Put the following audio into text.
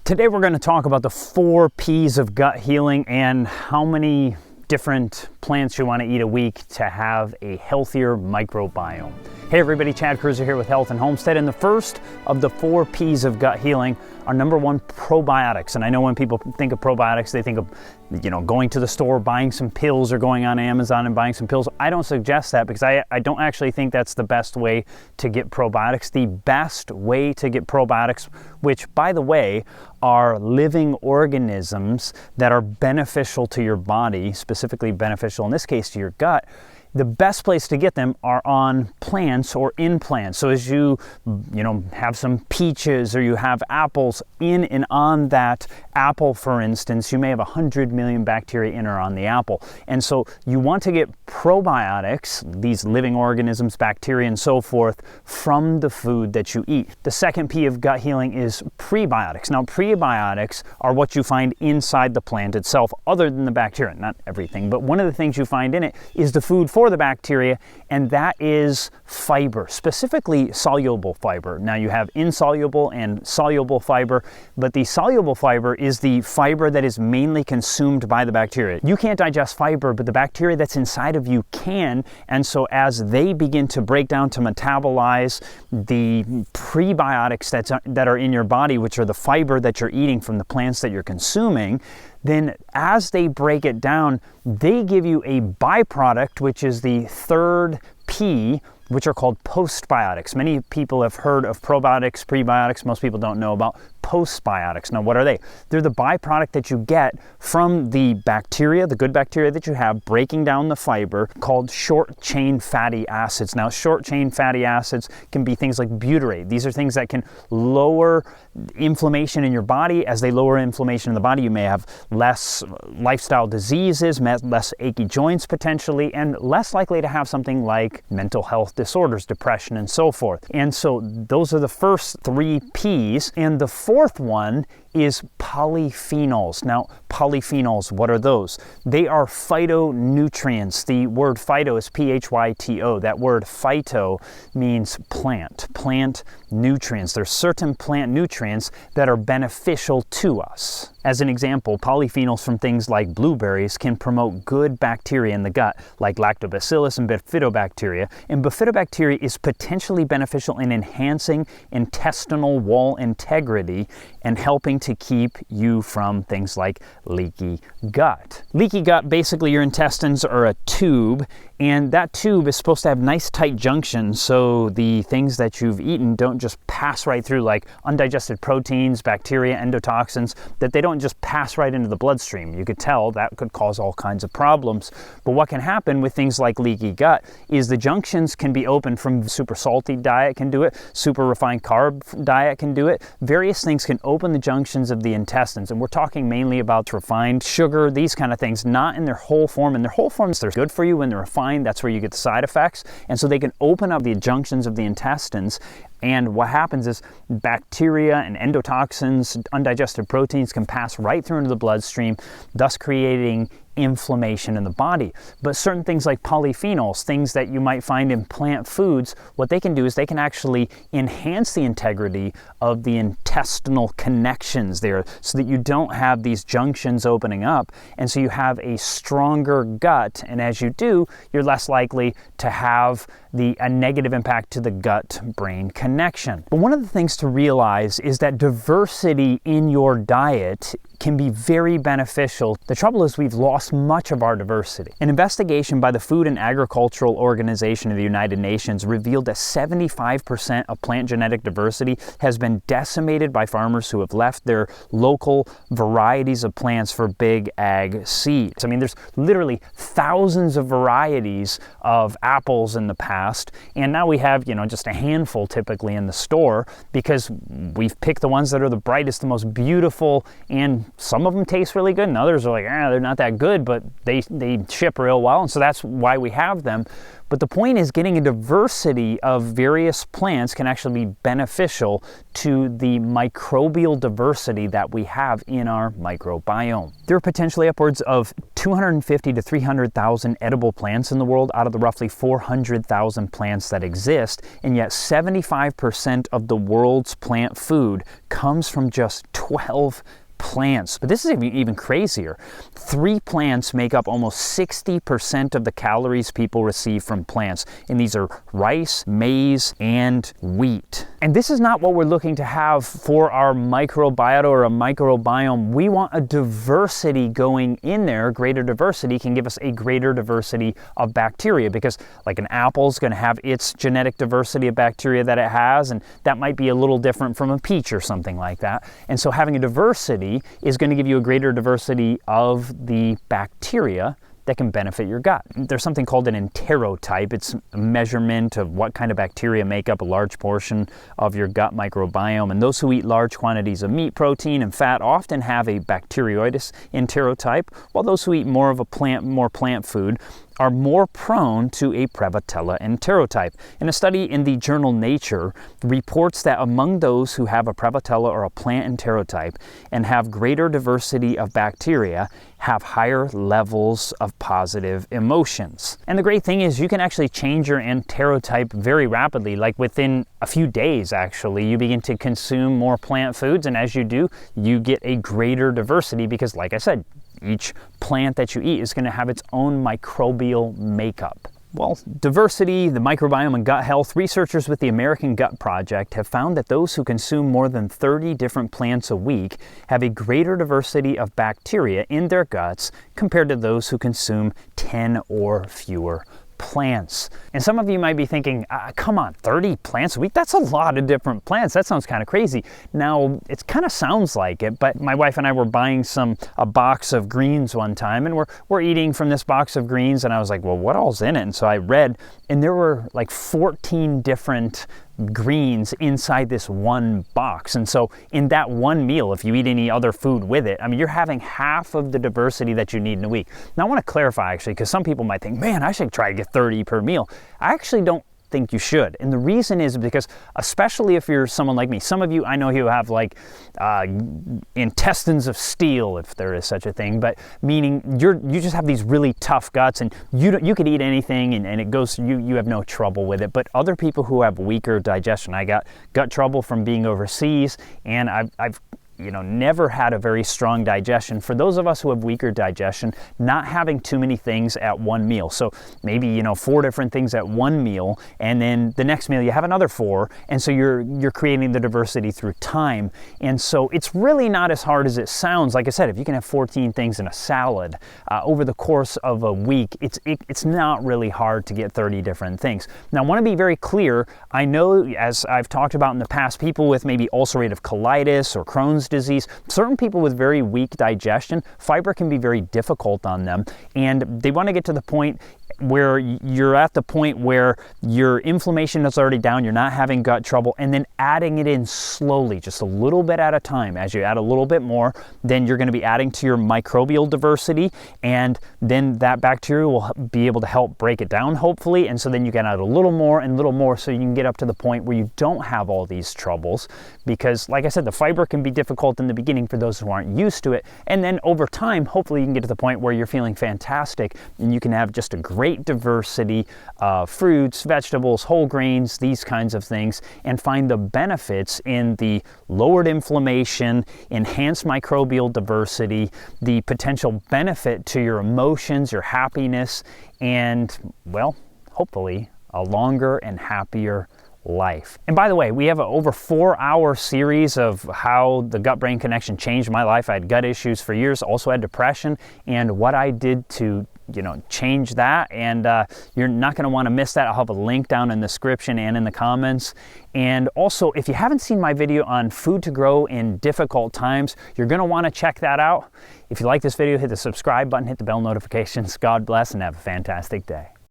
Today we're going to talk about the 4 P's of gut healing and how many different plants you want to eat a week to have a healthier microbiome. Hey everybody, Chad Cruiser here with Health and Homestead, and the first of the 4 P's of gut healing are number 1, probiotics. And I know when people think of probiotics, they think of, going to the store, buying some pills, or going on Amazon and buying some pills. I don't suggest that because I don't actually think that's the best way to get probiotics. The best way to get probiotics, which by the way, are living organisms that are beneficial to your body, specifically beneficial in this case to your gut, the best place to get them are on plants or in plants. So as you have some peaches or you have apples, in and on that apple, for instance, you may have 100 million bacteria in or on the apple. And so you want to get probiotics, these living organisms, bacteria and so forth, from the food that you eat. The second P of gut healing is prebiotics. Now, prebiotics are what you find inside the plant itself, other than the bacteria. Not everything, but one of the things you find in it is the food for the bacteria, and that is fiber, specifically soluble fiber. Now you have insoluble and soluble fiber, but the soluble fiber is the fiber that is mainly consumed by the bacteria. You can't digest fiber, but the bacteria that's inside of you can, and so as they begin to break down to metabolize the prebiotics that are in your body, which are the fiber that you're eating from the plants that you're consuming, then as they break it down, they give you a byproduct, which is the third P, which are called postbiotics. Many people have heard of probiotics, prebiotics. Most people don't know about postbiotics. Now, what are they? They're the byproduct that you get from the bacteria, the good bacteria that you have, breaking down the fiber, called short-chain fatty acids. Now, short-chain fatty acids can be things like butyrate. These are things that can lower inflammation in your body. As they lower inflammation in the body, you may have less lifestyle diseases, less achy joints potentially, and less likely to have something like mental health disorders, depression, and so forth. And so those are the first 3 P's. And the fourth one is polyphenols. Now, polyphenols, what are those? They are phytonutrients. The word phyto is P-H-Y-T-O. That word phyto means plant nutrients. There's certain plant nutrients that are beneficial to us. As an example, polyphenols from things like blueberries can promote good bacteria in the gut, like lactobacillus and bifidobacteria. And bifidobacteria is potentially beneficial in enhancing intestinal wall integrity and helping to keep you from things like leaky gut. Leaky gut, basically your intestines are a tube, and that tube is supposed to have nice tight junctions so the things that you've eaten don't just pass right through, like undigested proteins, bacteria, endotoxins, that they don't just pass right into the bloodstream. You could tell that could cause all kinds of problems. But what can happen with things like leaky gut is the junctions can be opened from super salty diet can do it, super refined carb diet can do it. Various things can open the junctions of the intestines, and we're talking mainly about refined sugar, these kind of things, not in their whole form. In their whole forms, they're good for you. When they're refined, that's where you get the side effects. And so they can open up the junctions of the intestines, and what happens is bacteria and endotoxins, undigested proteins can pass right through into the bloodstream, thus creating inflammation in the body. But certain things like polyphenols, things that you might find in plant foods, what they can do is they can actually enhance the integrity of the intestinal connections there so that you don't have these junctions opening up, and so you have a stronger gut, and as you do, you're less likely to have a negative impact to the gut-brain connection. But one of the things to realize is that diversity in your diet can be very beneficial. The trouble is we've lost much of our diversity. An investigation by the Food and Agricultural Organization of the United Nations revealed that 75% of plant genetic diversity has been decimated by farmers who have left their local varieties of plants for big ag seeds. I mean, there's literally thousands of varieties of apples in the past, and now we have, just a handful typically in the store because we've picked the ones that are the brightest, the most beautiful, and some of them taste really good, and others are like, they're not that good, but they ship real well, and so that's why we have them. But the point is, getting a diversity of various plants can actually be beneficial to the microbial diversity that we have in our microbiome. There are potentially upwards of 250 to 300,000 edible plants in the world out of the roughly 400,000 plants that exist, and yet 75% of the world's plant food comes from just 12 plants. But this is even crazier. 3 plants make up almost 60% of the calories people receive from plants, and these are rice, maize, and wheat. And this is not what we're looking to have for our microbiota or a microbiome. We want a diversity going in there. Greater diversity can give us a greater diversity of bacteria, because like an apple is going to have its genetic diversity of bacteria that it has, and that might be a little different from a peach or something like that. And so having a diversity is going to give you a greater diversity of the bacteria that can benefit your gut. There's something called an enterotype. It's a measurement of what kind of bacteria make up a large portion of your gut microbiome. And those who eat large quantities of meat, protein, and fat often have a bacteroides enterotype, while those who eat more plant food are more prone to a Prevotella enterotype. And a study in the journal Nature reports that among those who have a Prevotella or a plant enterotype and have greater diversity of bacteria, have higher levels of positive emotions. And the great thing is you can actually change your enterotype very rapidly, like within a few days actually. You begin to consume more plant foods, and as you do, you get a greater diversity because, like I said, each plant that you eat is going to have its own microbial makeup. Well, diversity, the microbiome, and gut health, researchers with the American Gut Project have found that those who consume more than 30 different plants a week have a greater diversity of bacteria in their guts compared to those who consume 10 or fewer plants. And some of you might be thinking, come on, 30 plants a week? That's a lot of different plants. That sounds kind of crazy. Now, it kind of sounds like it, but my wife and I were buying a box of greens one time, and we're eating from this box of greens, and I was like, well, what all's in it? And so I read, and there were like 14 different greens inside this one box. And so in that one meal, if you eat any other food with it, I mean, you're having half of the diversity that you need in a week. Now, I want to clarify actually, because some people might think, man, I should try to get 30 per meal. I actually don't think you should. And the reason is because, especially if you're someone like me, some of you I know who have like intestines of steel, if there is such a thing, but meaning you just have these really tough guts, and you could eat anything and it goes, you have no trouble with it. But other people who have weaker digestion, I got gut trouble from being overseas, and I've never had a very strong digestion. For those of us who have weaker digestion, not having too many things at one meal. So maybe, 4 different things at one meal, and then the next meal you have another 4. And so you're creating the diversity through time. And so it's really not as hard as it sounds. Like I said, if you can have 14 things in a salad over the course of a week, it's not really hard to get 30 different things. Now, I want to be very clear. I know, as I've talked about in the past, people with maybe ulcerative colitis or Crohn's disease, certain people with very weak digestion, fiber can be very difficult on them, and they want to get to the point where you're at the point where your inflammation is already down, you're not having gut trouble, and then adding it in slowly, just a little bit at a time. As you add a little bit more, then you're going to be adding to your microbial diversity, and then that bacteria will be able to help break it down, hopefully, and so then you can add a little more and a little more, so you can get up to the point where you don't have all these troubles. Because, like I said, the fiber can be difficult in the beginning for those who aren't used to it, and then over time, hopefully you can get to the point where you're feeling fantastic, and you can have just a great diversity of fruits, vegetables, whole grains, these kinds of things, and find the benefits in the lowered inflammation, enhanced microbial diversity, the potential benefit to your emotions, your happiness, and, well, hopefully a longer and happier life. And by the way, we have an over 4-hour series of how the gut-brain connection changed my life. I had gut issues for years, also had depression, and what I did to change that, and you're not going to want to miss that. I'll have a link down in the description and in the comments. And also, if you haven't seen my video on food to grow in difficult times, you're going to want to check that out. If you like this video, hit the subscribe button, hit the bell notifications. God bless, and have a fantastic day.